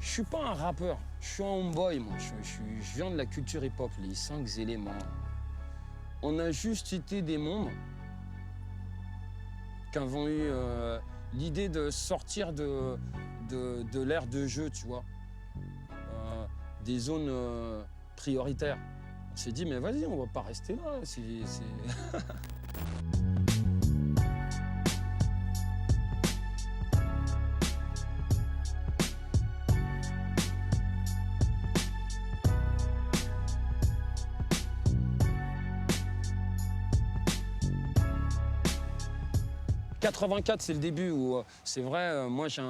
Je suis pas un rappeur, je suis un homeboy, moi. Je viens de la culture hip-hop, les 5 éléments. On a juste été des mondes qui avons eu l'idée de sortir de l'ère de jeu, tu vois. Des zones prioritaires. On s'est dit, mais vas-y, on va pas rester là. C'est... 84, c'est le début où, c'est vrai, moi j'ai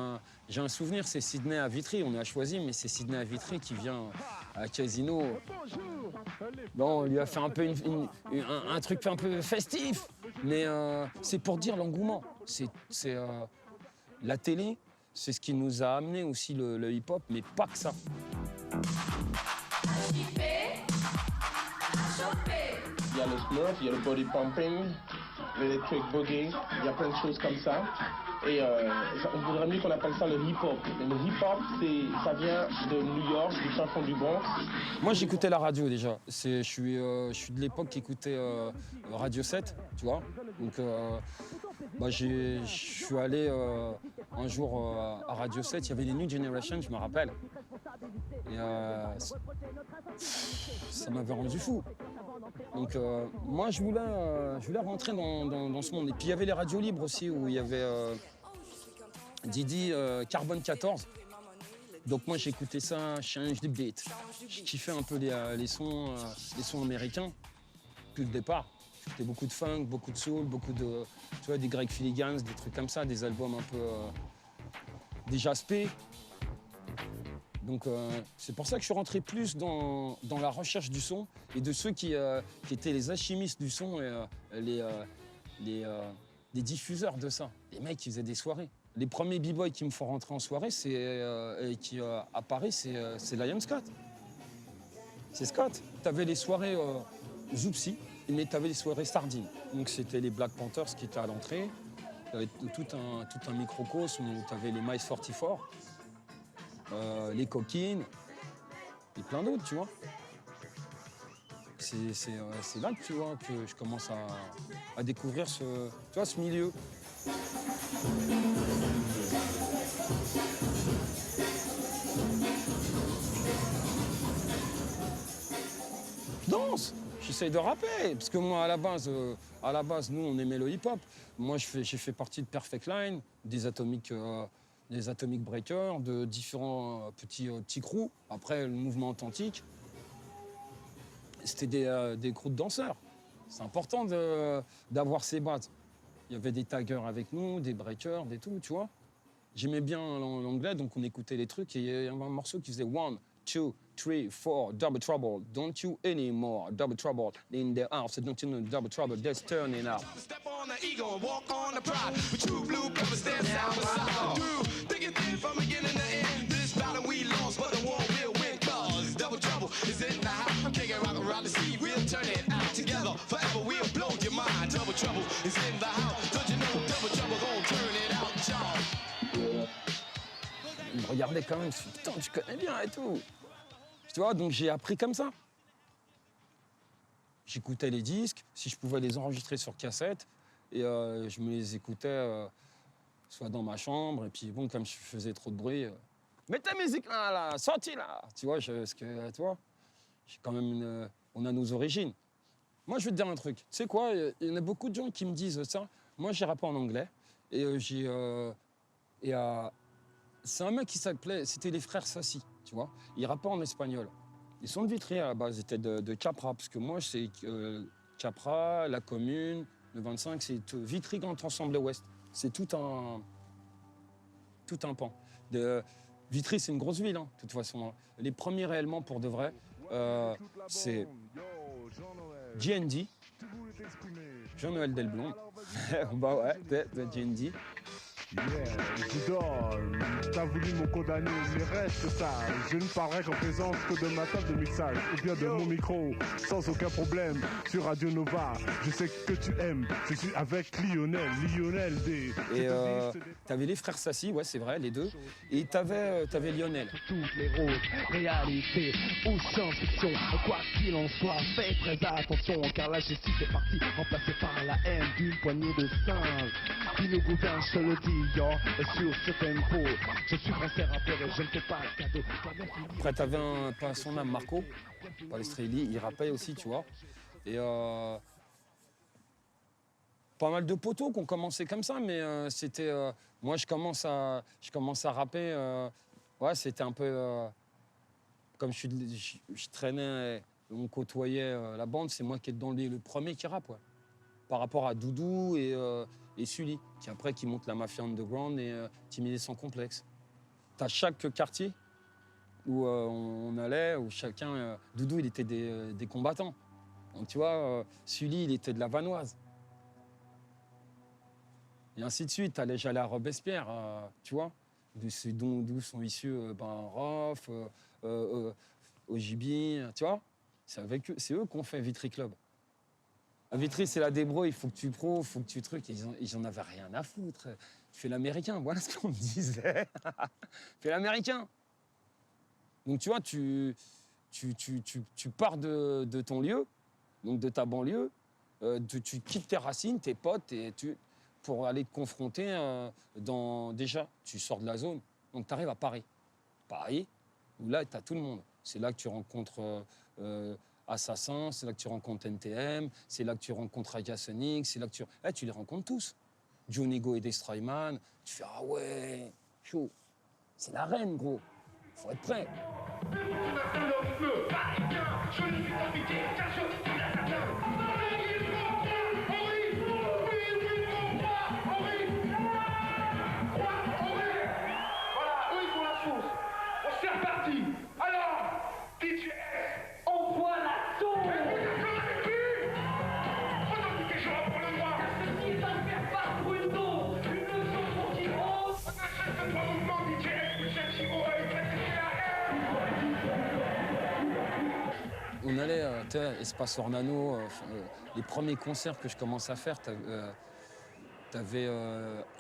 un souvenir, c'est Sydney à Vitry, on a choisi, mais c'est Sydney à Vitry qui vient à Casino. Bon, on lui a fait un peu un truc un peu festif, mais c'est pour dire l'engouement. C'est la télé, c'est ce qui nous a amené aussi le hip-hop, mais pas que ça. Il y a le smurf, il y a le body pumping, l'electric boogie, il y a plein de choses comme ça. Et on voudrait mieux qu'on appelle ça le hip-hop. Et le hip-hop, ça vient de New York, du fin fond du Bronx. Moi, j'écoutais la radio déjà. Je suis de l'époque qui écoutait Radio 7, tu vois. Donc, je suis allé un jour à Radio 7, il y avait les New Generation, je me rappelle. Et ça m'avait rendu fou. Donc moi, je voulais rentrer dans ce monde. Et puis il y avait les radios libres aussi, où il y avait Didi Carbone 14. Donc moi, j'écoutais ça, change de beat. Je kiffais un peu les sons américains, depuis le départ. J'écoutais beaucoup de funk, beaucoup de soul, beaucoup de, tu vois, des Greg Filigans, des trucs comme ça, des albums un peu des Jaspé. Donc c'est pour ça que je suis rentré plus dans la recherche du son et de ceux qui étaient les alchimistes du son et les diffuseurs de ça. Les mecs qui faisaient des soirées. Les premiers b-boys qui me font rentrer en soirée et qui à Paris, c'est Lion Scott. C'est Scott. T'avais les soirées Zoupsi, mais t'avais les soirées Sardines. Donc c'était les Black Panthers qui étaient à l'entrée. T'avais tout un microcosme où t'avais les Mice 44. Les coquines, et plein d'autres, tu vois. C'est là que, tu vois, que je commence à découvrir ce milieu. Je danse, j'essaye de rapper, parce que moi, à la base, nous, on aimait le hip-hop. Moi, j'ai fait partie de Perfect Line, des Atomic Breakers, de différents petits crews. Après, le mouvement authentique, c'était des crews de danseurs. C'est important d'avoir ces bases. Il y avait des taggers avec nous, des breakers, des tout, tu vois. J'aimais bien l'anglais, donc on écoutait les trucs. Et il y avait un morceau qui faisait 1, 2, 3, 4, double trouble. Don't you anymore, double trouble. In the house, don't you know, double trouble, just turning out. Step on the ego and walk on the pride. With true blue colors stand side by side. Through thick and thin from beginning to end. This battle we lost, but the war will win. Cause double trouble is in the house. I'm kicking rock around the sea. We'll turn it out together. Forever we'll blow your mind. Double trouble is in the house. Don't you know double trouble gon' turn it out, y'all. Il me regardait quand même, je me suis dit, putain, tu connais bien et tout. Tu vois, donc j'ai appris comme ça. J'écoutais les disques, si je pouvais les enregistrer sur cassette, et je me les écoutais soit dans ma chambre, et puis bon, comme je faisais trop de bruit, mets ta musique là, sorti là. Tu vois, parce que, tu vois, j'ai quand même on a nos origines. Moi, je vais te dire un truc. Tu sais quoi, il y en a beaucoup de gens qui me disent ça. Moi, j'ai rappé en anglais, et c'est un mec qui s'appelait, c'était les frères Sassi, tu vois. Ils rappaient en espagnol. Ils sont de Vitry à la base, ils étaient de Capra, parce que moi, c'est Capra, la commune, le 25, c'est Vitry Grand Ensemble Ouest. C'est tout un pan. Vitry, c'est une grosse ville, hein, de toute façon. Les premiers réellement, pour de vrai, c'est GND, Jean-Noël Delblond. Bah ouais, de GND. Yeah, Zidane, t'as voulu me condamner, mais reste sage. Je ne parlerai qu'en présence que de ma table de mixage, ou bien de mon micro, sans aucun problème. Sur Radio Nova, je sais que tu aimes. Je suis avec Lionel D. Et t'avais les frères Sassi, ouais, c'est vrai, les deux. Et t'avais Lionel. Toutes les roses, réalité ou science-fiction. Quoi qu'il en soit, fais très attention, car la justice est partie, remplacée par la haine d'une poignée de singes qui nous gouverne, je te le dis, yo, sur ce tempo. Je suis français rappeur et je ne fais pas de cadeau. Après, t'avais pas son âme, Marco, Palestrelli, il rappait aussi, tu vois. Et pas mal de poteaux qui ont commencé comme ça, mais c'était... moi, je commence à rapper, ouais, c'était un peu... comme je traînais, on côtoyait la bande, c'est moi qui est dans le premier qui rappe, ouais. Par rapport à Doudou et Sully, qui monte la mafia underground et Timidé sans complexe. T'as chaque quartier où on allait, où chacun... Doudou, il était des combattants. Donc, tu vois, Sully, il était de la Vanoise. Et ainsi de suite. J'allais à Robespierre, tu vois, d'où sont issus Rof, Ojibi, tu vois. C'est eux qui ont fait Vitry Club. À Vitry, c'est la débrouille, il faut que tu prouves, il faut que tu trucs. Ils en avaient rien à foutre. Tu fais l'américain, voilà ce qu'on me disait. Fais l'américain. Donc, tu vois, tu pars de ton lieu, donc de ta banlieue, tu quittes tes racines, tes potes, pour aller te confronter déjà, tu sors de la zone, donc tu arrives à Paris. Paris, où là, tu as tout le monde. C'est là que tu rencontres Assassin, c'est là que tu rencontres NTM, c'est là que tu rencontres Ayassonic, c'est là que tu les rencontres tous. Johnny Go et Destroyman, tu fais « Ah ouais, chaud, c'est la reine, gros, faut être prêt ». On allait, tu sais, Espace Ornano, les premiers concerts que je commençais à faire, t'avais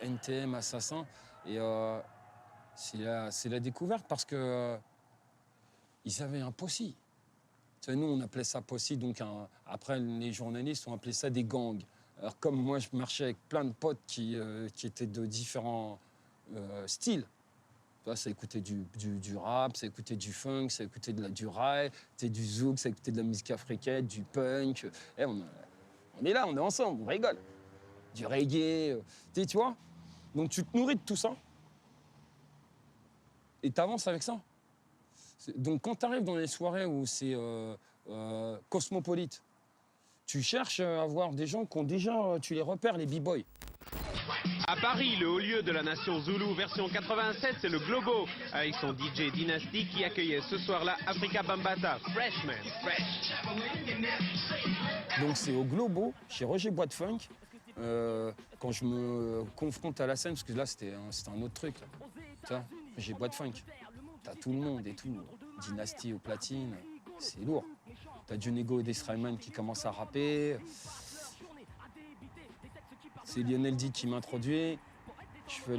NTM, Assassin, et c'est la découverte parce que ils avaient un possi. Tu sais, nous, on appelait ça possi, donc après, les journalistes ont appelé ça des gangs. Alors, comme moi, je marchais avec plein de potes qui étaient de différents styles. Ça écoutait du rap, ça écoutait du funk, ça écoutait du rail, du zouk, ça écoutait de la musique africaine, du punk. Et on est là, on est ensemble, on rigole. Du reggae, tu vois. Donc tu te nourris de tout ça et tu avances avec ça. Donc quand tu arrives dans les soirées où c'est cosmopolite, tu cherches à voir des gens qui ont déjà, tu les repères, les b-boys. À Paris, le haut lieu de la nation Zoulou version 87, c'est le Globo, avec son DJ Dynasty qui accueillait ce soir-là Africa Bambaataa, Freshman, Fresh. Donc c'est au Globo, chez Roger Bois de Funk, quand je me confronte à la scène, parce que là c'était un autre truc. Là. Roger Bois de Funk, t'as tout le monde et tout, Dynasty au platine, c'est lourd. T'as Johnny Go et Destroyman qui commencent à rapper. C'est Lionel D qui m'introduit. Je fais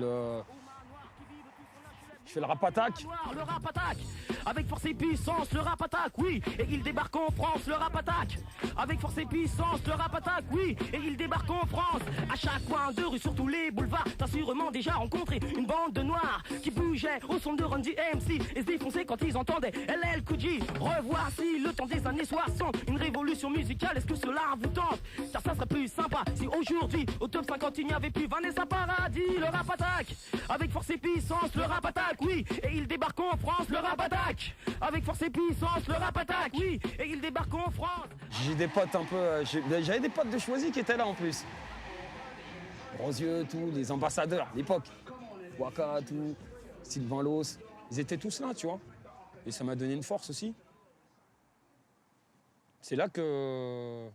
le rap attack. Le rap attack, avec force et puissance, le rap attack, oui. Et il débarque en France, le rap attack. Avec force et puissance, le rap attack, oui. Et il débarque en France. À chaque coin de rue, sur tous les boulevards, t'as sûrement déjà rencontré une bande de noirs qui bougeait au son de Run DMC et se défonçaient quand ils entendaient LL Cool J. Revoici le temps des années 60, une révolution musicale, est-ce que cela vous tente? Car ça serait plus sympa si aujourd'hui, au top 50, il n'y avait plus Vanessa Paradis, le rap attack. Avec force et puissance, le rap attack, oui. Et il débarque en France, le rap attack. Avec force et puissance, le rap attack, oui. Et il débarque en France. J'ai des potes un peu... J'avais des potes de Choisy qui étaient là en plus. Rosieux, tous les ambassadeurs à l'époque. Waka, tout, Sylvain Los. Ils étaient tous là, tu vois. Et ça m'a donné une force aussi. C'est là que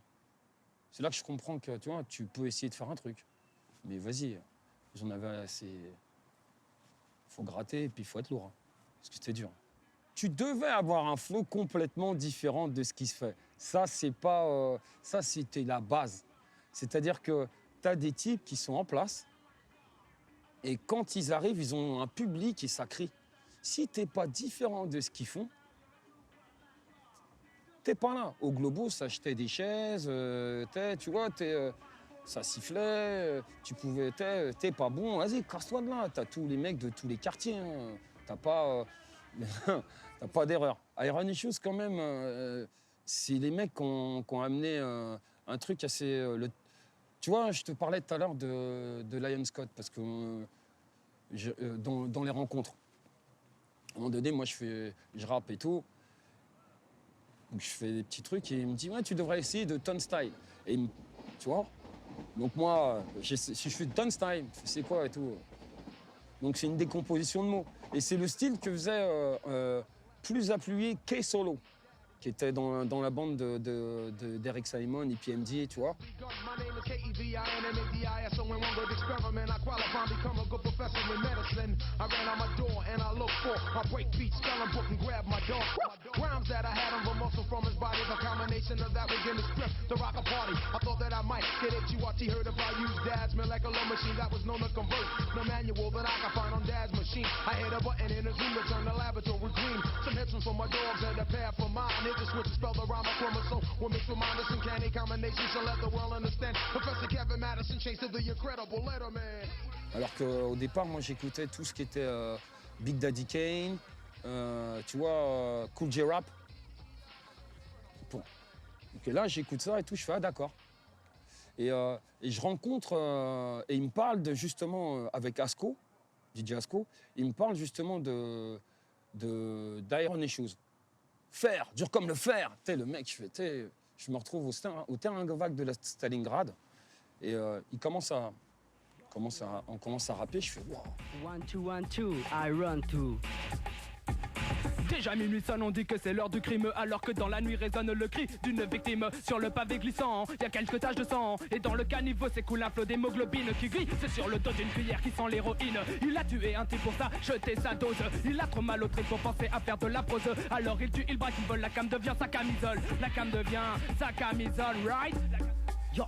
je comprends que, tu vois, tu peux essayer de faire un truc. Mais vas-y, J'en avais assez. Faut gratter et puis il faut être lourd. Hein, parce que c'était dur. Tu devais avoir un flow complètement différent de ce qui se fait. Ça, c'est pas. Ça, c'était la base. C'est-à-dire que tu as des types qui sont en place et quand ils arrivent, ils ont un public et ça crie. Si t'es pas différent de ce qu'ils font, t'es pas là. Au Globo, ça achetait des chaises, tu vois, ça sifflait, tu pouvais, t'es pas bon, vas-y, casse-toi de là. T'as tous les mecs de tous les quartiers, hein. T'as pas, t'as pas d'erreur. Iron Issues, quand même, c'est les mecs qui ont amené un truc assez... tu vois, je te parlais tout à l'heure de Lion Scott, parce que dans les rencontres, à un moment donné, moi, je rappe et tout. Donc, je fais des petits trucs et il me dit « Ouais, tu devrais essayer de Turnstile ». Et tu vois. Donc moi, si je fais Turnstile, c'est quoi et tout. Donc c'est une décomposition de mots. Et c'est le style que faisait plus appuyé K Solo, qui était dans la bande d'Eric Simon et PMD, tu vois. Alors qu'au départ, moi, j'écoutais tout ce qui était Big Daddy Kane, tu vois, Cool J Rap. Bon. Donc là, j'écoute ça et tout, je fais « Ah, d'accord ». Et je rencontre, et il me parle justement, avec Asco, DJ Asco, il me parle justement d'Iron Issues. Fer, dur comme le fer. Le mec, je me retrouve au terrain vague de la Stalingrad et on commence à rapper, je fais wow. 1, 2, 1, 2, I run to. Déjà minuit sonne, on dit que c'est l'heure du crime, alors que dans la nuit résonne le cri d'une victime sur le pavé glissant. Y a quelques taches de sang et dans le caniveau s'écoule un flot d'hémoglobine qui glisse sur le dos d'une cuillère qui sent l'héroïne. Il a tué un type pour ça, jeté sa dose. Il a trop mal au trip pour penser à faire de la prose. Alors il tue, il braque, il vole, la cam devient sa camisole. La cam devient sa camisole, right? Yo.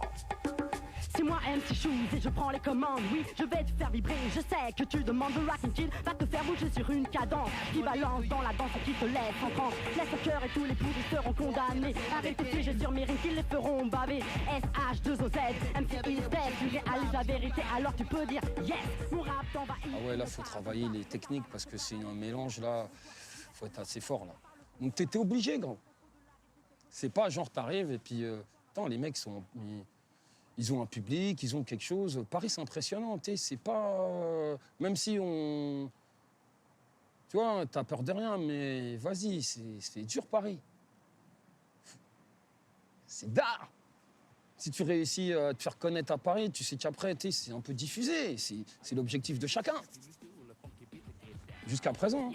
C'est moi MC Shoes et je prends les commandes. Oui, je vais te faire vibrer. Je sais que tu demandes de Rockin' Kid va te faire bouger sur une cadence qui balance dans la danse et qui te laisse en transe. Laisse le cœur et tous les pourris seront condamnés. Arrête de piéger sur mes rimes qui les feront baver. SH2OZ, MC is dead. Tu réalises la vérité alors tu peux dire yes. Mon rap t'envahit. Ah ouais, là, faut travailler les techniques parce que c'est un mélange là. Faut être assez fort là. Donc t'étais obligé, gros. C'est pas genre t'arrives et puis attends, les mecs ils ont un public, ils ont quelque chose. Paris, c'est impressionnant, c'est pas... même si on... Tu vois, t'as peur de rien, mais vas-y, c'est dur, Paris. C'est d'art. Si tu réussis à te faire connaître à Paris, tu sais qu'après, c'est un peu diffusé. C'est l'objectif de chacun. Jusqu'à présent.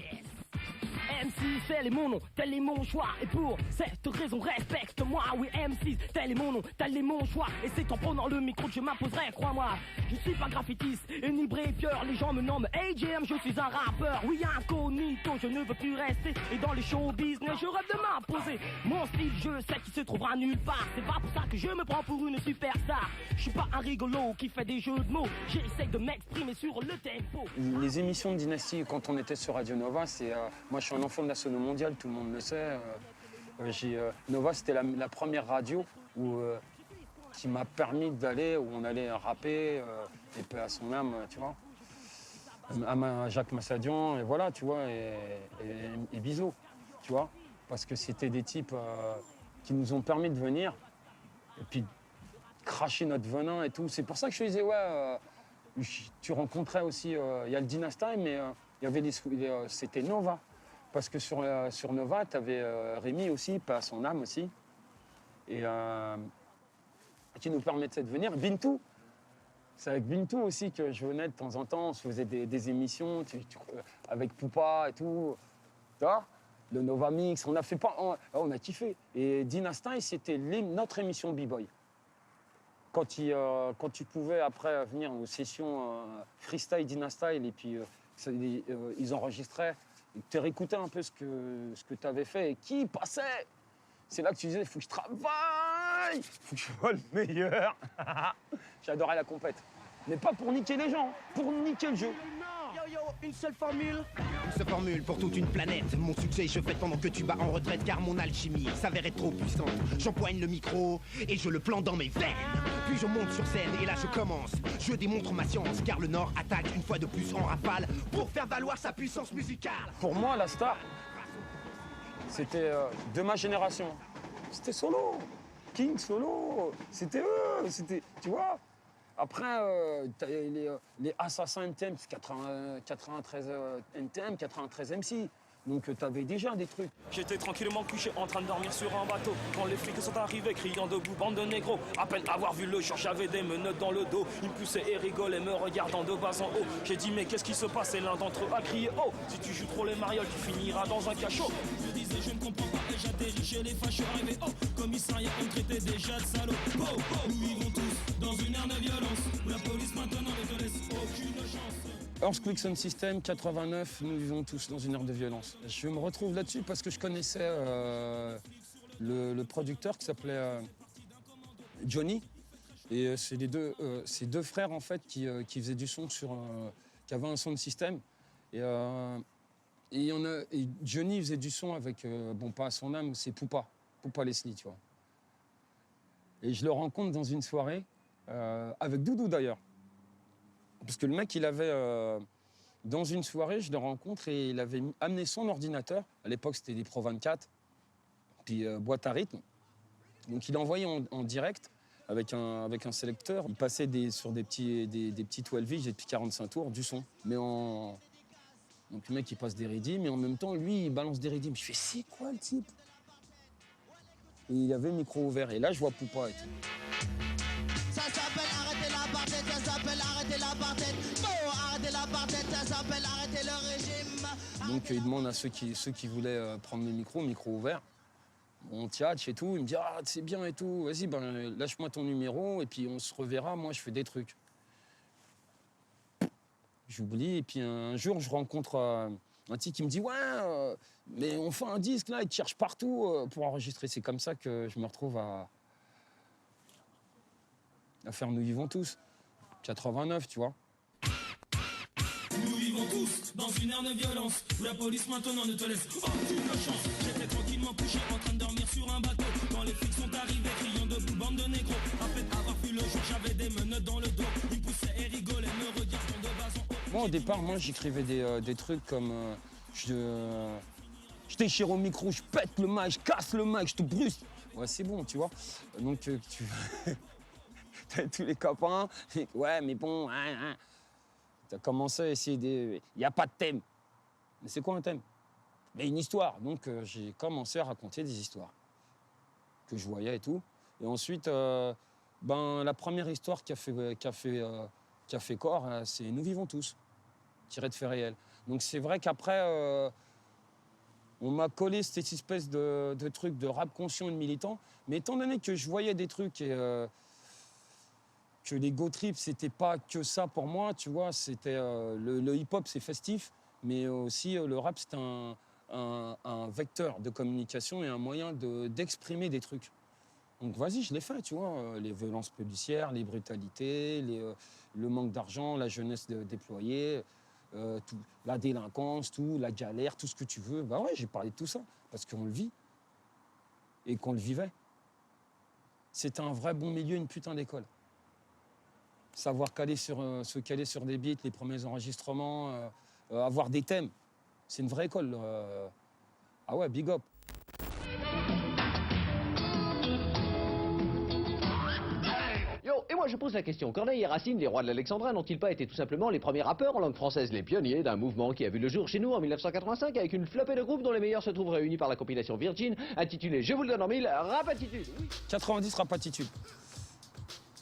M6, tel est mon nom, tel est mon choix. Et pour cette raison, respecte-moi. Oui, M6, tel est mon nom, tel est mon choix. Et c'est en prenant le micro que je m'imposerai, crois-moi. Je suis pas graffitiste et ni brépieur. Les gens me nomment AJM, je suis un rappeur. Oui, incognito, je ne veux plus rester. Et dans les show business, je rêve de m'imposer. Mon style, je sais qu'il se trouvera nulle part. C'est pas pour ça que je me prends pour une superstar. Je suis pas un rigolo qui fait des jeux de mots. J'essaie de m'exprimer sur le tempo. Les émissions de Dynasty, quand on était sur Radio Nova, moi, je suis un enfant de la sono mondiale, tout le monde le sait. Nova, c'était la première radio qui m'a permis d'aller où on allait rapper, et paix à son âme, tu vois. À Jacques Massadian, et voilà, tu vois, et bisous, tu vois. Parce que c'était des types qui nous ont permis de venir, et puis cracher notre venin et tout. C'est pour ça que je te disais, ouais, tu rencontrais aussi, il y a le Dynasty, mais il y avait c'était Nova. Parce que sur Nova, tu avais Rémi aussi, pas à son âme aussi, et qui nous permettait de venir. Bintou, c'est avec Bintou aussi que je venais de temps en temps, on se faisait des émissions avec Poupa et tout, tu vois, le Nova Mix, on a kiffé. Et Dynasty, c'était notre émission B-Boy. quand tu pouvais après venir aux sessions freestyle, Dynastyle, et puis ils enregistraient, et que tu réécoutais un peu ce que tu avais fait et qui passait. C'est là que tu disais, il faut que je travaille, il faut que je sois le meilleur. J'adorais la compète. Mais pas pour niquer les gens, pour niquer le jeu. Yo, une seule formule. Une seule formule pour toute une planète. Mon succès, je fête pendant que tu bats en retraite, car mon alchimie s'avère être trop puissante. J'empoigne le micro et je le plante dans mes veines. Puis je monte sur scène et là je commence. Je démontre ma science, car le Nord attaque une fois de plus en rafale pour faire valoir sa puissance musicale. Pour moi, la star, c'était de ma génération. C'était Solo, King Solo, c'était eux, c'était, tu vois. Après, t'as les Assassins NTM, 93 NTM, 93 MC. Donc t'avais déjà des trucs. J'étais tranquillement couché en train de dormir sur un bateau quand les flics sont arrivés criant debout, bande de négros. À peine avoir vu le jour, j'avais des menottes dans le dos. Ils me poussaient et rigolaient, me regardant de bas en haut. J'ai dit mais qu'est-ce qui se passe? Et l'un d'entre eux a crié oh, si tu joues trop les marioles, tu finiras dans un cachot. Je disais je ne comprends pas et j'atterris chez les fâcheux arrivés. Oh, commissariat, on traitait déjà de salauds. Oh, oh, nous vivons tous dans une ère de violence où la police maintenant ne te laisse aucune chance. Earthquake Sound System, 89, nous vivons tous dans une ère de violence. Je me retrouve là-dessus parce que je connaissais le producteur qui s'appelait Johnny. Et c'est ces deux frères en fait qui faisaient du son qui avaient un sound system. Et Johnny faisait du son avec, bon pas à son âme, c'est Poupa Leslie, tu vois. Et je le rencontre dans une soirée, avec Doudou d'ailleurs. Parce que le mec, il avait, dans une soirée, je le rencontre et il avait amené son ordinateur. À l'époque, c'était des Pro 24, puis boîte à rythme. Donc il envoyait en direct avec un sélecteur. Il passait sur des petits 12-inch, des petits 45 tours, du son. Donc le mec, il passe des rythmes, mais en même temps, lui, il balance des rythmes. Je fais, c'est quoi le type? Et il avait le micro ouvert. Et là, je vois Poupa et tout. Ça s'appelle arrêter l'apartheid, ça s'appelle arrêter l'apartheid. Oh, arrêter l'apartheid, ça s'appelle arrêter le régime. Donc il demande à ceux qui voulaient prendre le micro ouvert. On tchatche et tout, il me dit ah c'est bien et tout, vas-y ben lâche-moi ton numéro et puis on se reverra, moi je fais des trucs. J'oublie et puis un jour je rencontre un type qui me dit ouais mais on fait un disque là, il te cherche partout pour enregistrer. C'est comme ça que je me retrouve à faire Nous vivons tous, 89 tu vois. Nous vivons tous dans une ère de violence où la police maintenant ne te laisse aucune chance. J'étais tranquillement couché en train de dormir sur un bateau quand les flics sont arrivés criant debout, bande de négros. À peine avoir vu le jour, j'avais des menottes dans le dos. Ils me poussaient et rigolaient, me regardant de bas en haut. Moi au départ, j'écrivais des trucs comme je déchire au micro, je pète le mic, je casse le mic, je te brûle. Ouais c'est bon tu vois. Donc t'as tous les copains, ouais mais bon, hein. T'as commencé à essayer des... Il n'y a pas de thème. Mais c'est quoi un thème? Mais une histoire. Donc j'ai commencé à raconter des histoires que je voyais et tout. Et ensuite, la première histoire qui a fait corps, c'est Nous vivons tous, tiré de faits réels. Donc c'est vrai qu'après, on m'a collé cette espèce de truc de rap conscient et de militant. Mais étant donné que je voyais des trucs et... que les go trips, c'était pas que ça pour moi, tu vois, c'était le hip-hop, c'est festif, mais aussi le rap, c'est un vecteur de communication et un moyen d'exprimer des trucs. Donc vas-y, je l'ai fait, tu vois, les violences policières, les brutalités, le manque d'argent, la jeunesse déployée, tout, la délinquance, tout, la galère, tout ce que tu veux. Bah ouais, j'ai parlé de tout ça, parce qu'on le vit et qu'on le vivait. C'était un vrai bon milieu, une putain d'école. Savoir se caler sur des beats, les premiers enregistrements, avoir des thèmes. C'est une vraie école. Ah ouais, big up. Yo, et moi je pose la question, Corneille et Racine, les rois de l'Alexandrin, n'ont-ils pas été tout simplement les premiers rappeurs en langue française, les pionniers d'un mouvement qui a vu le jour chez nous en 1985 avec une flopée de groupes dont les meilleurs se trouvent réunis par la compilation Virgin, intitulée Je vous le donne en mille, Rapatitude. Oui. 90 Rapatitude.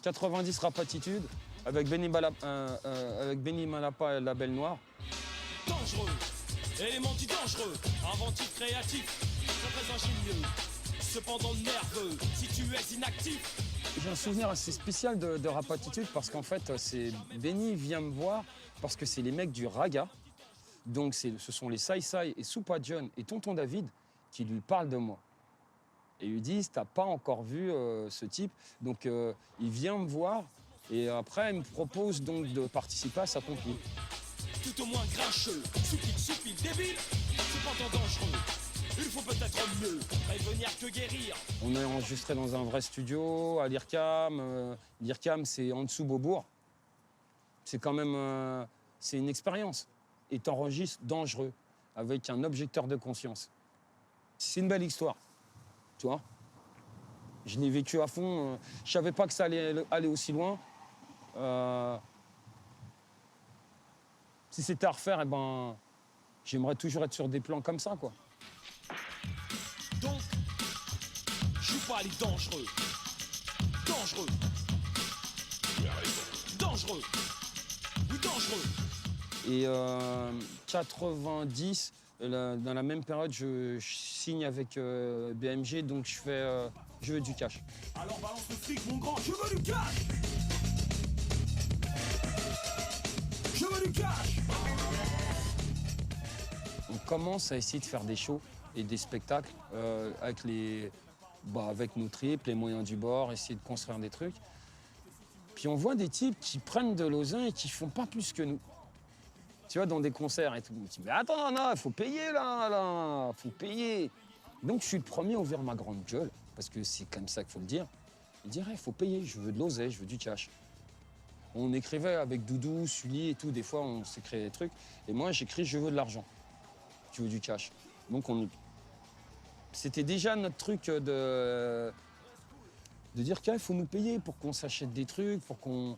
90 Rapatitude, avec Benny Malapa et La Belle Noire. Dangereux, élémenti dangereux, inventif, créatif, très ingénieux, cependant nerveux, si tu es inactif. J'ai un souvenir assez spécial de Rap Attitude parce qu'en fait, c'est Benny vient me voir parce que c'est les mecs du Raga. Donc ce sont les Sai Sai et Soupa John et Tonton David qui lui parlent de moi. Et lui disent, t'as pas encore vu ce type. Donc il vient me voir et après il me propose donc de participer à sa compil. Tout au moins grincheux, soupil, débile, c'est pas tant dangereux. Il faut peut-être mieux prévenir que guérir. On est enregistré dans un vrai studio à l'IRCAM. L'IRCAM, c'est en dessous Beaubourg. C'est quand même c'est une expérience. Et t'enregistres dangereux, avec un objecteur de conscience. C'est une belle histoire, tu vois. Je l'ai vécu à fond. Je savais pas que ça allait aller aussi loin. Si c'était à refaire, eh ben, j'aimerais toujours être sur des plans comme ça, quoi. Donc, je suis pas les dangereux. Dangereux. Dangereux. Oui, dangereux. Et 90, dans la même période, je signe avec BMG, donc je fais Je veux du cash. Alors balance le fric, mon grand, je veux du cash. Je veux du cash. On commence à essayer de faire des shows et des spectacles avec nos tripes, les moyens du bord, essayer de construire des trucs. Puis on voit des types qui prennent de l'oseille et qui font pas plus que nous. Tu vois, dans des concerts et tout. On dit, mais attends, il faut payer là, faut payer. Donc je suis le premier à ouvrir ma grande gueule, parce que c'est comme ça qu'il faut le dire. Il dirait, il faut payer, je veux de l'oseille, je veux du cash. On écrivait avec Doudou, Sully et tout, des fois on s'écrivait des trucs. Et moi j'écris, je veux de l'argent, tu veux du cash. Donc c'était déjà notre truc de dire qu'il faut nous payer pour qu'on s'achète des trucs, pour qu'on...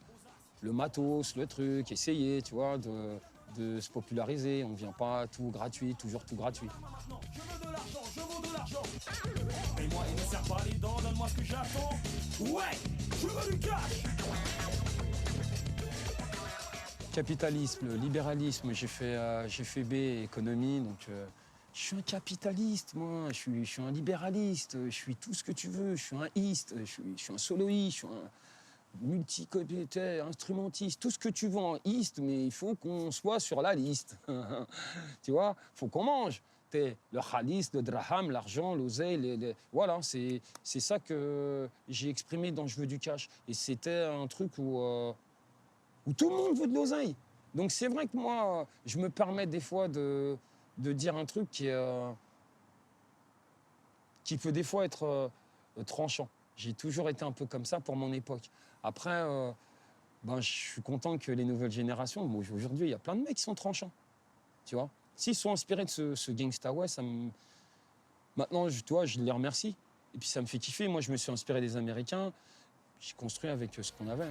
Le matos, le truc, essayer, tu vois, de se populariser. On ne vient pas tout gratuit, toujours tout gratuit. Je veux de l'argent, je veux de l'argent. Et moi, il ne sert pas les dents, donne-moi ce que j'attends. Ouais, je veux du cash. Capitalisme, libéralisme, j'ai fait B, économie, donc je suis un capitaliste, moi, je suis un libéraliste, je suis tout ce que tu veux, je suis un iste, je suis un soloiste, je suis un multi-compétiteur, instrumentiste, tout ce que tu veux en iste, mais il faut qu'on soit sur la liste. Tu vois, il faut qu'on mange. Le khalis, le draham, l'argent, l'oseille, voilà, c'est ça que j'ai exprimé dans Je veux du cash. Et c'était un truc où tout le monde veut de l'oseille. Donc c'est vrai que moi, je me permets des fois de dire un truc qui peut des fois être tranchant. J'ai toujours été un peu comme ça pour mon époque. Après, je suis content que les nouvelles générations, bon, aujourd'hui, il y a plein de mecs qui sont tranchants, tu vois. S'ils sont inspirés de ce Gangsta West, maintenant, tu vois, je les remercie. Et puis ça me fait kiffer. Moi, je me suis inspiré des Américains. J'ai construit avec ce qu'on avait.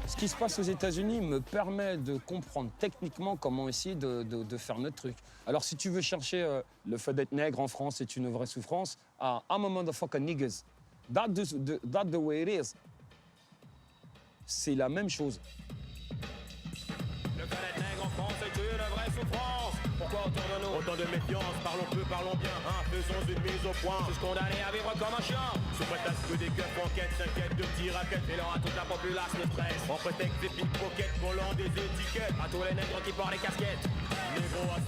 Ce qui se passe aux États-Unis me permet de comprendre techniquement comment essayer de faire notre truc. Alors, si tu veux chercher le fait d'être nègre en France est une vraie souffrance, I'm a motherfucking niggas. That's the way it is. C'est la même chose. Le fait d'être nègre en France est une vraie souffrance. Pourquoi autour de nous autant de méfiance? Parlons peu, parlons bien, hein, faisons une mise au point. Tous condamnés à vivre comme un chien. Sous prétexte que des keufs enquêtent, s'inquiètent de petits raquettes. Et leur à toute la populace ne stresse. En prétexte des pickpockets, volant des étiquettes. À tous les nègres qui portent les casquettes. Négro à 100%,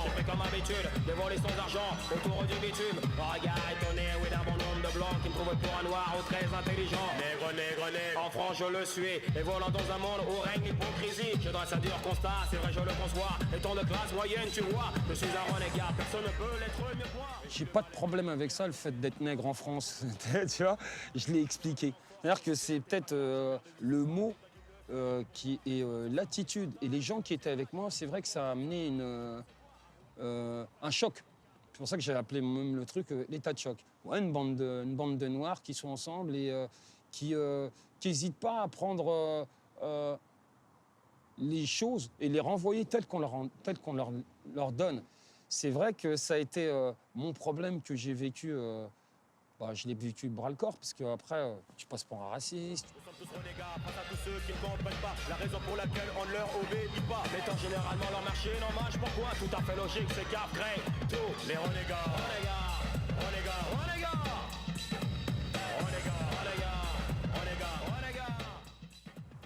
j'ai fait comme habitude. Dévoiler sans argent, autour du bitume. Regarde étonné, oui, d'un bon nombre de blancs qui me trouvent pour un noir ou très intelligent. Nègre, nègre, nègre. En France, je le suis. Et volant dans un monde où règne l'hypocrisie. Je dresse un dur constat, c'est vrai, je le conçois. Étant de classe moyenne, tu vois. Je suis un renégat, personne ne peut l'être mieux que moi. J'ai pas de problème avec ça, le fait d'être nègre en France. Tu vois, je l'ai expliqué. C'est-à-dire que c'est peut-être le mot qui est l'attitude. Et les gens qui étaient avec moi, c'est vrai que ça a amené un choc. C'est pour ça que j'ai appelé même le truc l'état de choc. Ouais, une bande de noirs qui sont ensemble et qui n'hésitent pas à prendre les choses et les renvoyer telles qu'on leur donne. C'est vrai que ça a été mon problème que j'ai vécu bah, je l'ai vécu bras-le-corps, parce qu'après, tu passes pour un raciste. Nous sommes tous renégats face à tous ceux qui ne comprennent pas la raison pour laquelle on ne leur obéit pas. Mettant généralement leur marché en marche. Pourquoi? Tout à fait logique, c'est qu'après tous les renégats. Renégats, renégats, renégats. Renégats, renégats, renégats, renégats.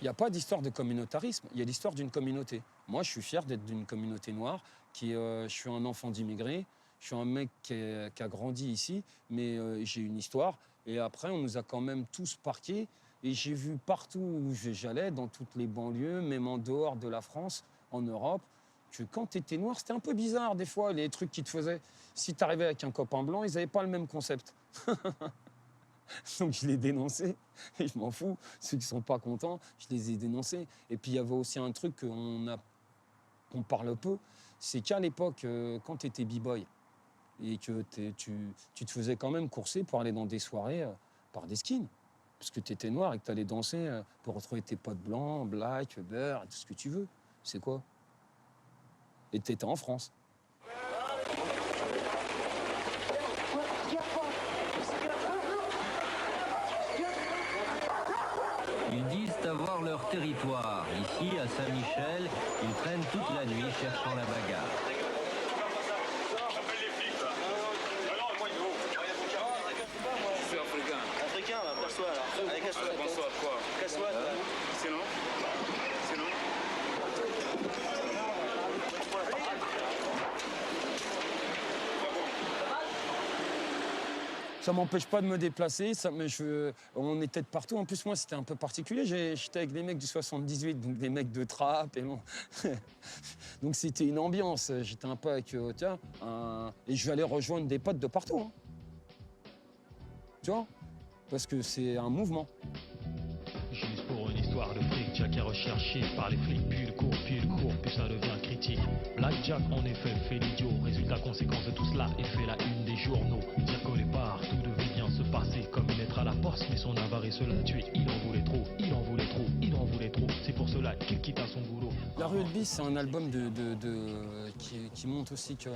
Il n'y a pas d'histoire de communautarisme, il y a l'histoire d'une communauté. Moi, je suis fier d'être d'une communauté noire, je suis un enfant d'immigrés, je suis un mec qui a grandi ici, mais j'ai une histoire. Et après, on nous a quand même tous parqués. Et j'ai vu partout où j'allais, dans toutes les banlieues, même en dehors de la France, en Europe, que quand tu étais noir, c'était un peu bizarre des fois, les trucs qu'ils te faisaient. Si tu arrivais avec un copain blanc, ils n'avaient pas le même concept. Donc je l'ai dénoncé, et je m'en fous. Ceux qui ne sont pas contents, je les ai dénoncés. Et puis il y avait aussi un truc qu'on parle peu, c'est qu'à l'époque, quand tu étais b-boy, et que tu te faisais quand même courser pour aller dans des soirées par des skins. Parce que tu étais noir et que tu allais danser pour retrouver tes potes blancs, black, beurre, tout ce que tu veux. C'est quoi? Et tu étais en France. Ils disent avoir leur territoire. Ici, à Saint-Michel, ils traînent toute la nuit cherchant la bagarre. Je suis africain. Africain, bah, casse-toi alors. Allez, casse-toi. Casse-toi de quoi? Casse-toi, toi. Sinon? Sinon? Ça m'empêche pas de me déplacer, on était de partout. En plus, moi, c'était un peu particulier. J'étais avec des mecs du 78, donc des mecs de trap. Et bon. Donc, c'était une ambiance. J'étais un peu avec, et je vais aller rejoindre des potes de partout. Hein. Tu vois? Parce que c'est un mouvement. Juste pour une histoire de fric, Jack est recherché par les flics, puis il court, puis ça devient critique. Black Jack, en effet, fait l'idiot. Résultat, conséquence de tout cela, il fait la une des journaux. Dire qu'au départ, tout devait bien se passer comme une lettre à la poste, mais son avarice l'a tué. Il en voulait trop, il en voulait trop, il en voulait trop. C'est pour cela qu'il quitta son boulot. La Rue Elbis, c'est un album qui montre aussi que...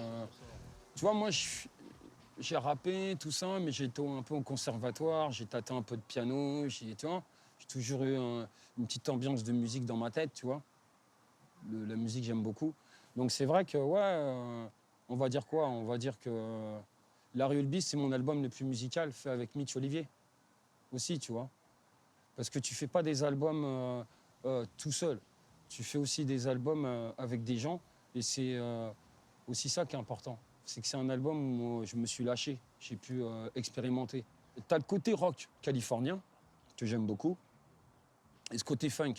Tu vois, moi, j'ai rappé, tout ça, mais j'étais un peu au conservatoire, j'ai tâté un peu de piano, tu vois. J'ai toujours eu une petite ambiance de musique dans ma tête, tu vois. La musique, j'aime beaucoup. Donc c'est vrai que, ouais, on va dire quoi? On va dire que La Rue Elbis, c'est mon album le plus musical fait avec Mitch Olivier. Aussi, tu vois. Parce que tu fais pas des albums tout seul. Tu fais aussi des albums avec des gens. Et c'est aussi ça qui est important. C'est que c'est un album où je me suis lâché. J'ai pu expérimenter. Tu as le côté rock californien, que j'aime beaucoup. Et ce côté funk,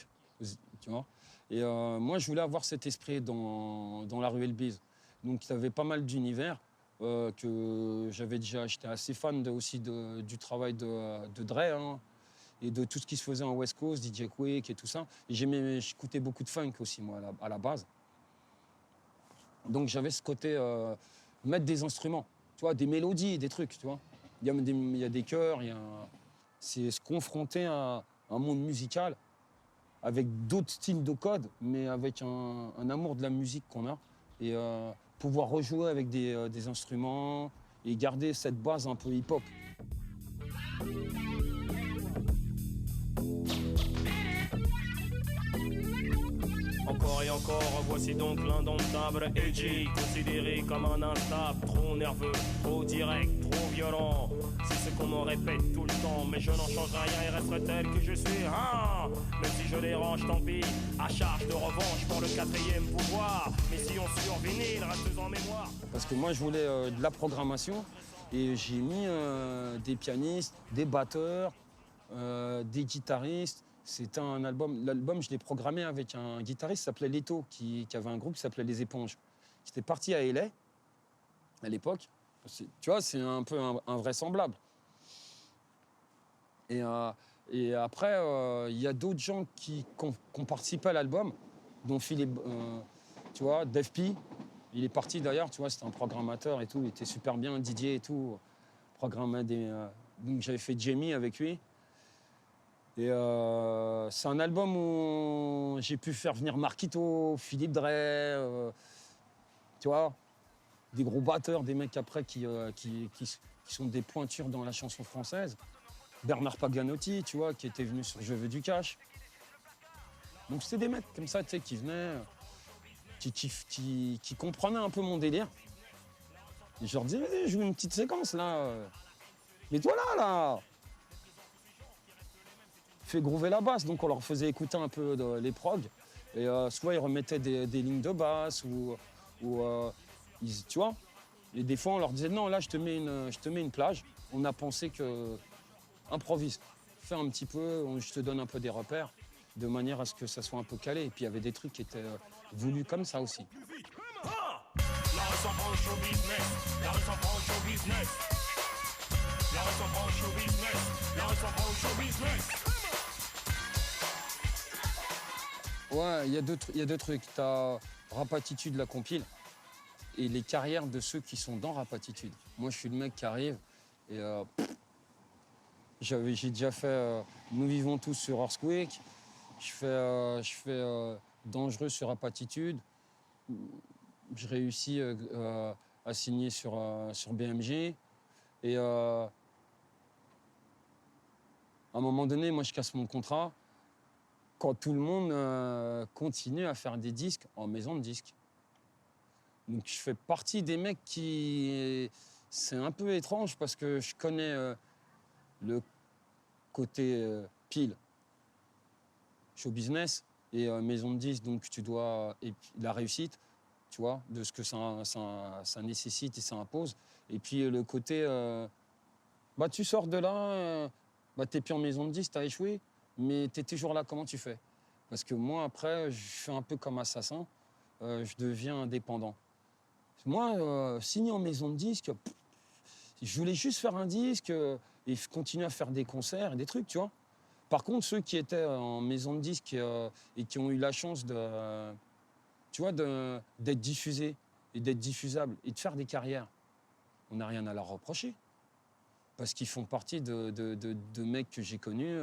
tu vois. Et moi, je voulais avoir cet esprit dans La Rue Elbis. Donc, il y avait pas mal d'univers que j'avais déjà... J'étais assez fan aussi du travail de Dre, hein, et de tout ce qui se faisait en West Coast, DJ Quake et tout ça. Et j'écoutais beaucoup de funk aussi, moi, à la base. Donc, j'avais ce côté... mettre des instruments, tu vois, des mélodies, des trucs, tu vois. Il y a des chœurs, c'est se confronter à un monde musical avec d'autres styles de code, mais avec un amour de la musique qu'on a. Et pouvoir rejouer avec des instruments et garder cette base un peu hip-hop. Encore et encore, voici donc l'indomptable Edgy, considéré comme un instable, trop nerveux, trop direct, trop violent. C'est ce qu'on me répète tout le temps, mais je n'en changerai rien et resterai tel que je suis. Hein, même si je dérange, tant pis, à charge de revanche pour le 4e pouvoir. Mais si on sur vinyle, reste en mémoire. Parce que moi, je voulais de la programmation et j'ai mis des pianistes, des batteurs, des guitaristes. C'était un album. L'album, je l'ai programmé avec un guitariste qui s'appelait Leto, qui avait un groupe qui s'appelait Les Éponges. J'étais parti à LA à l'époque. Tu vois, c'est un peu invraisemblable. Et après, il y a d'autres gens qui ont participé à l'album, dont Philippe, tu vois, Def P. Il est parti d'ailleurs, tu vois, c'était un programmateur et tout. Il était super bien, Didier et tout. Programmait donc j'avais fait Jamie avec lui. Et c'est un album où j'ai pu faire venir Marquito, Philippe Dre, tu vois, des gros batteurs, des mecs après qui qui sont des pointures dans la chanson française. Bernard Paganotti, tu vois, qui était venu sur Je veux du cash. Donc c'était des mecs comme ça, tu sais, qui venaient, qui comprenaient un peu mon délire. Et je leur disais, vas-y, joue une petite séquence là. Mets-toi là. Fais groover la basse. Donc on leur faisait écouter un peu les progs. Et soit ils remettaient des lignes de basse ou tu vois. Et des fois on leur disait, non, là je te mets une plage. On a pensé que improvise. Fais un petit peu, je te donne un peu des repères, de manière à ce que ça soit un peu calé. Et puis il y avait des trucs qui étaient voulus comme ça aussi. La ressemble au show business. La ressemble au show business. La ressemble au show business. La ressemble au show business. Ouais, il y a deux trucs. T'as Rapatitude, la compile, et les carrières de ceux qui sont dans Rapatitude. Moi, je suis le mec qui arrive et j'ai déjà fait Nous vivons tous sur Earthquake. Je fais Dangereux sur Rapatitude. Je réussis à signer sur BMG. Et à un moment donné, moi, je casse mon contrat quand tout le monde continue à faire des disques en maison de disques. Donc, je fais partie des mecs qui... C'est un peu étrange parce que je connais le côté pile, show business et maison de disques, donc tu dois... Et la réussite, tu vois, de ce que ça nécessite et ça impose. Et puis le côté, bah tu sors de là, bah t'es plus en maison de disques, t'as échoué, mais t'es toujours là, comment tu fais? Parce que moi, après, je fais un peu comme Assassin, je deviens indépendant. Moi, signer en maison de disques, je voulais juste faire un disque et continuer à faire des concerts et des trucs, tu vois. Par contre, ceux qui étaient en maison de disques et qui ont eu la chance de... Tu vois, d'être diffusé et d'être diffusable et de faire des carrières, on n'a rien à leur reprocher. Parce qu'ils font partie de mecs que j'ai connus,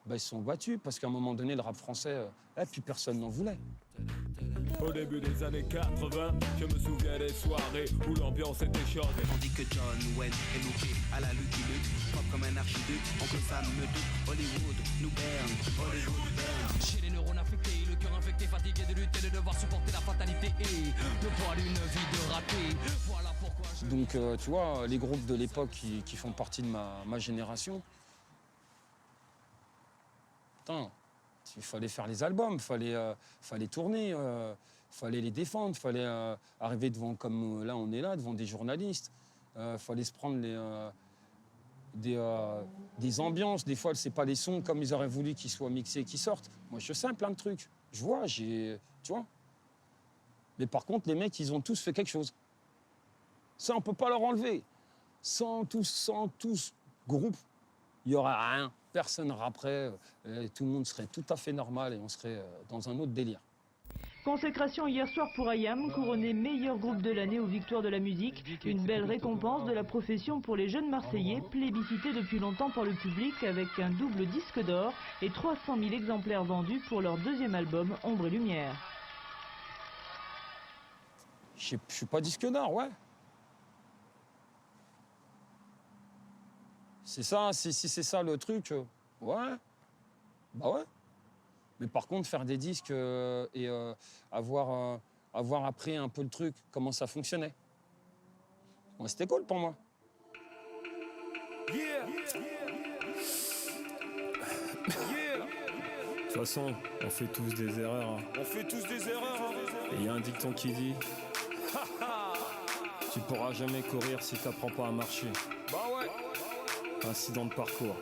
bah, ils se sont battus. Parce qu'à un moment donné, le rap français, puis personne n'en voulait. Au début des années 80, je me souviens des soirées où l'ambiance était chaude. Tandis que John Wayne est looké à la Lucky Luke, propre comme un archiduc, oncle Sam me doute, Hollywood nous berne, Hollywood berne. J'ai les neurones affectés, le cœur infecté, fatigué de lutter, de devoir supporter la fatalité et le poids d'une vie de raté. Voilà pourquoi je... Donc tu vois, les groupes de l'époque qui font partie de ma génération, putain, il fallait faire les albums, fallait tourner, fallait les défendre, fallait arriver devant, comme là on est là, devant des journalistes. Fallait se prendre des ambiances. Des fois, c'est pas les sons comme ils auraient voulu qu'ils soient mixés et qu'ils sortent. Moi, je sais plein de trucs. Je vois, tu vois. Mais par contre, les mecs, ils ont tous fait quelque chose. Ça, on peut pas leur enlever. Sans tous groupes, il y aura rien. Personne rapperait, tout le monde serait tout à fait normal et on serait dans un autre délire. Consécration hier soir pour Ayam, couronné meilleur groupe de l'année aux Victoires de la musique. Une belle récompense de la profession pour les jeunes Marseillais, plébiscités depuis longtemps par le public avec un double disque d'or et 300 000 exemplaires vendus pour leur deuxième album, Ombre et Lumière. Je suis pas disque d'or, ouais. C'est ça, si c'est ça le truc, ouais, bah ouais. Mais par contre, faire des disques et avoir appris un peu le truc, comment ça fonctionnait, ouais, c'était cool pour moi. Yeah. De toute façon, on fait tous des erreurs. Hein. On fait tous des erreurs. Et il y a un dicton qui dit tu pourras jamais courir si t'apprends pas à marcher. Bah ouais. Incident de parcours.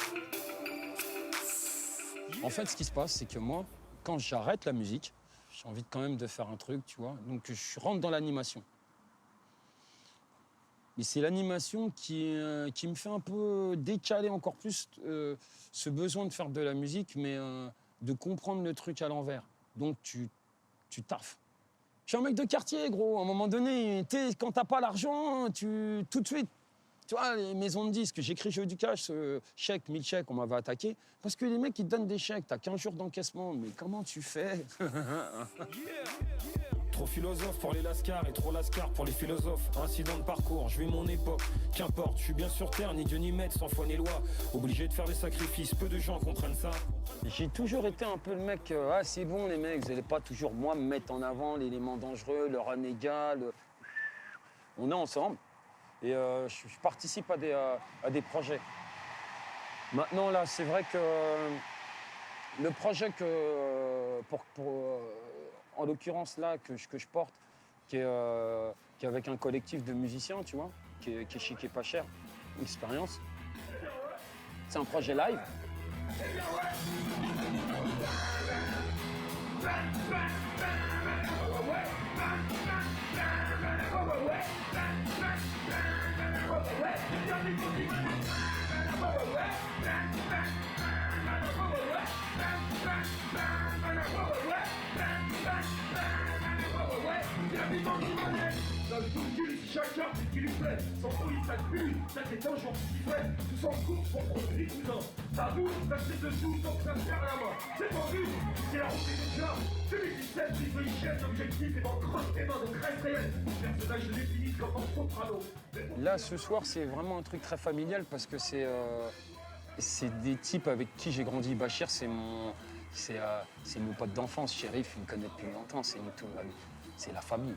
En fait, ce qui se passe, c'est que moi, quand j'arrête la musique, j'ai envie quand même de faire un truc, tu vois. Donc, je rentre dans l'animation. Mais c'est l'animation qui me fait un peu décaler encore plus ce besoin de faire de la musique, mais de comprendre le truc à l'envers. Donc, tu taffes. Je suis un mec de quartier, gros. À un moment donné, quand t'as pas l'argent, tout de suite, tu vois, les maisons de disques, j'écris Je veux du cash, chèque, 1000 chèques, on m'avait attaqué. Parce que les mecs, ils te donnent des chèques, t'as 15 jours d'encaissement. Mais comment tu fais? Trop philosophe pour les lascars et trop lascar pour les philosophes. Incident de parcours, je vis mon époque. Qu'importe, je suis bien sur terre, ni Dieu ni maître, sans foi ni loi. Obligé de faire des sacrifices, peu de gens comprennent ça. J'ai toujours été un peu le mec, ah c'est bon les mecs, vous n'allez pas toujours moi me mettre en avant l'élément dangereux, le renégat, on est ensemble et je participe à des projets. Maintenant là, c'est vrai que le projet que, en l'occurrence là, que je porte, qui est avec un collectif de musiciens, tu vois, qui est chic et pas cher, Expérience, c'est un projet live. Chacun fait ce qui lui plaît, sans folie, ça pue, ça c'est un jour qui fait, tout s'en course pour prendre les cousins. Ça vous, restez dessous, donc ça se perd la main. C'est pas vu, c'est la rentrée des chars. 2017, l'hygiène, l'objectif est d'en creuser tes mains de crève réelle. Personnage je définis comme un soprano. Là, ce soir, c'est vraiment un truc très familial parce que c'est des types avec qui j'ai grandi. Bachir, c'est mon pote d'enfance. Chérif, il me connaît depuis longtemps, c'est la famille.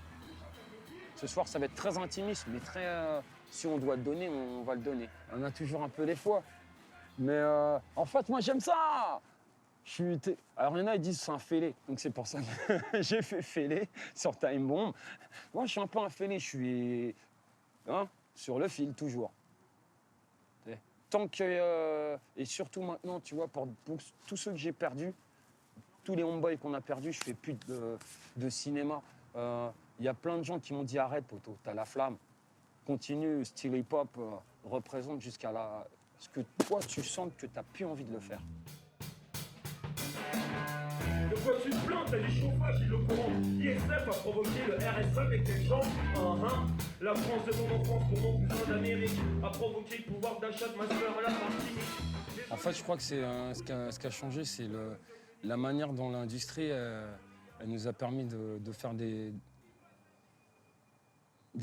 Ce soir, ça va être très intimiste, mais très. Si on doit le donner, on va le donner. On a toujours un peu les fois. Mais en fait, moi, j'aime ça. Alors, il y en a, ils disent c'est un fêlé. Donc, c'est pour ça que j'ai fait fêlé sur Time Bomb. Moi, je suis un peu un fêlé. Je suis sur le fil, toujours. Tant que. Et surtout maintenant, tu vois, pour tous ceux que j'ai perdus, tous les homeboys qu'on a perdus, je fais plus de cinéma. Il y a plein de gens qui m'ont dit arrête, poto, t'as la flamme. Continue, style hip-hop représente jusqu'à ce que toi tu sentes que t'as plus envie de le faire. De quoi tu te plains, t'as du chauffage, il le courant. ISF a provoqué le RSA avec des gens. La France de mon enfance pour mon cousin d'Amérique a provoqué le pouvoir d'achat de ma soeur à la Martinique. En fait, je crois que c'est ce qui a changé, c'est la manière dont l'industrie elle nous a permis de faire des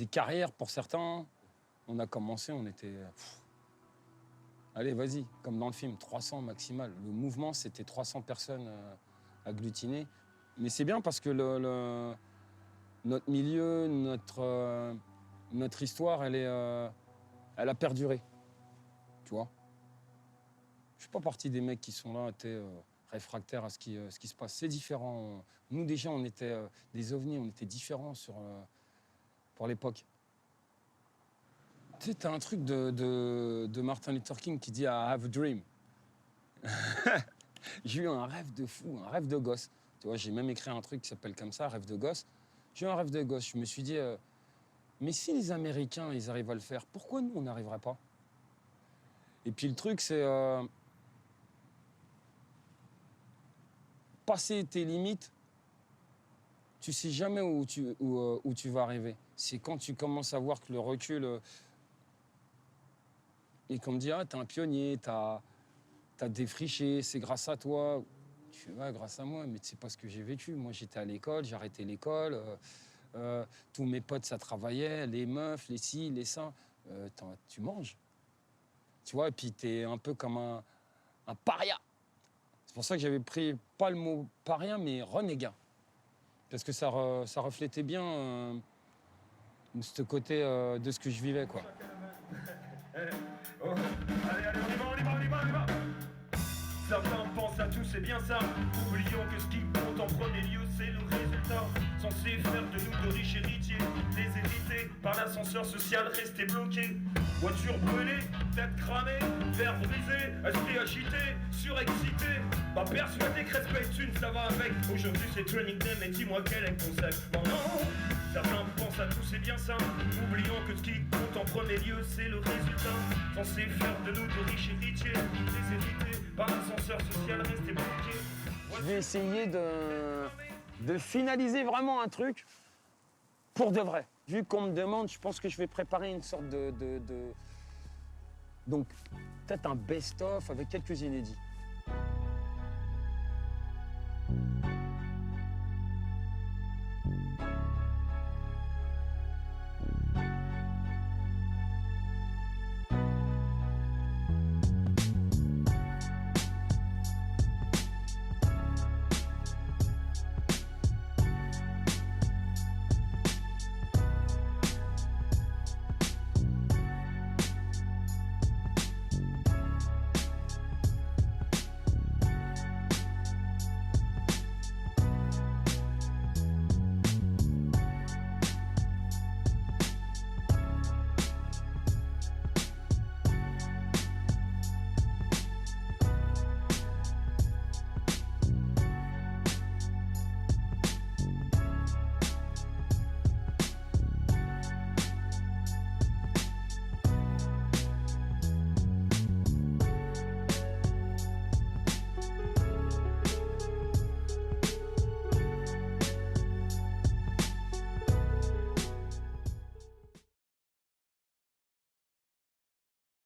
carrières pour certains. On a commencé, on était... Allez, vas-y, comme dans le film, 300 maximal. Le mouvement, c'était 300 personnes agglutinées. Mais c'est bien parce que notre milieu, notre histoire, elle a perduré. Tu vois? Je suis pas partie des mecs qui sont là, réfractaires à ce qui se passe. C'est différent. Nous, déjà, on était des ovnis, on était différents pour l'époque. Tu sais, t'as un truc de Martin Luther King qui dit « I have a dream ». J'ai eu un rêve de fou, un rêve de gosse. Tu vois, j'ai même écrit un truc qui s'appelle comme ça, « Rêve de gosse ». J'ai eu un rêve de gosse. Je me suis dit mais si les Américains, ils arrivent à le faire, pourquoi nous, on n'arriverait pas? Et puis le truc, c'est passer tes limites, tu sais jamais où tu vas arriver. C'est quand tu commences à voir que le recul... et qu'on me dit, ah, t'es un pionnier, t'as défriché, c'est grâce à toi. Je fais, ouais, grâce à moi, mais tu sais pas ce que j'ai vécu. Moi, j'étais à l'école, j'ai arrêté l'école. Tous mes potes, ça travaillait, les meufs, les ci, les ça. Tu manges. Tu vois, et puis t'es un peu comme un paria. C'est pour ça que j'avais pris, pas le mot paria, mais renégat. Parce que ça reflétait bien ce côté de ce que je vivais, quoi. Allez, on y va. Certains pensent à tout, c'est bien ça. Oublions que ce qui compte en premier lieu, c'est le résultat. Censé faire de nous de riches héritiers, les hérités par l'ascenseur social restés bloqués. Voiture brûlée, tête cramée, verre brisé, esprit agité, surexcité. Pas persuadé que respect une, ça va avec. Aujourd'hui c'est training day, mais dis-moi quel est le concept. Non, certains pensent à tout, c'est bien ça. Oublions que ce qui compte en premier lieu, c'est le résultat. Censé faire de nous de riches héritiers, les hérités par l'ascenseur social restés bloqués. Je vais essayer de finaliser vraiment un truc pour de vrai. Vu qu'on me demande, je pense que je vais préparer une sorte donc, peut-être un best-of avec quelques inédits.